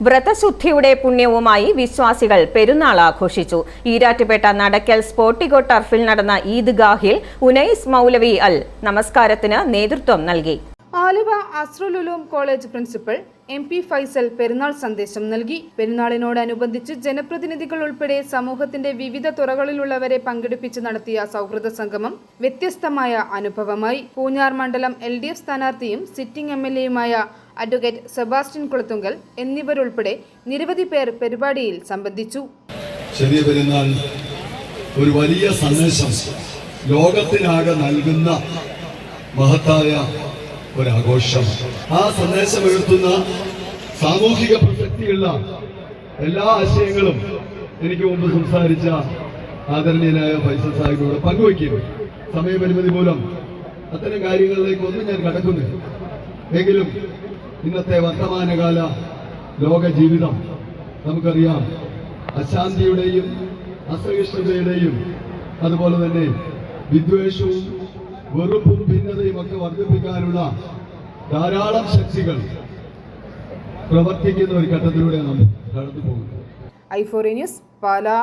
വ്രതശുദ്ധിയുടെ പുണ്യവുമായി വിശ്വാസികൾ പെരുന്നാൾ ആഘോഷിച്ചു. ഈരാറ്റുപേട്ട നടക്കൽ സ്പോർട്ടിഗോ ടർഫിൽ നടന്ന ഈദ്ഗാഹിൽ ഉനൈസ് മൗലവി അൽ നമസ്കാരത്തിന് നേതൃത്വം നൽകി. Aluva Azharul Uloom college principal MP Faisal പെരുന്നാൾ സന്ദേശം നൽകി. പെരുന്നാളിനോടനുബന്ധിച്ച് ജനപ്രതിനിധികൾ ഉൾപ്പെടെ സമൂഹത്തിന്റെ വിവിധ തുറകളിലുള്ളവരെ പങ്കെടുപ്പിച്ച് നടത്തിയ സൗഹൃദ സംഗമം വ്യത്യസ്തമായ അനുഭവമായി. പൂഞ്ഞാർ മണ്ഡലം LDF സ്ഥാനാർത്ഥിയും സിറ്റിംഗ് MLAയുമായ അഡ്വക്കേറ്റ് സെബാസ്റ്റ്യൻ കുളത്തുങ്കൽ എന്നിവരുൾപ്പെടെ നിരവധി പേർ പരിപാടിയിൽ സംബന്ധിച്ചു. ചെറിയ പെരുന്നാൾ ഒരു വലിയ സന്ദേശം ലോകത്തിനാകെ നൽകുന്ന മഹത്തായ ഒരാഘോഷം. ആ സന്ദേശം ഉയർത്തുന്ന സാമൂഹിക പ്രസക്തിയുള്ള എല്ലാ ആശയങ്ങളും എനിക്ക് മുമ്പ് സംസാരിച്ച ആദരണീയനായ ഫൈസൽ സാഹിബിനോട് പങ്കുവയ്ക്കുന്നു. സമയപരിമിതി മൂലം അത്തരം കാര്യങ്ങളിലേക്കൊന്നും ഞാൻ കടക്കുന്നില്ല. എങ്കിലും ഇന്നത്തെ വർത്തമാനകാല ലോക ജീവിതം നമുക്കറിയാം. അശാന്തിയുടെയും അസഹിഷ്ണുതയുടെയും അതുപോലെ തന്നെ വിദ്വേഷവും വെറുപ്പും ഭിന്നതയും ഒക്കെ വർദ്ധിപ്പിക്കാനുള്ള ധാരാളം ശക്തികൾ പ്രവർത്തിക്കുന്ന ഒരു ഘട്ടത്തിലൂടെ നമ്മൾ കടന്നു പോകുന്നത്. i4 news Pala.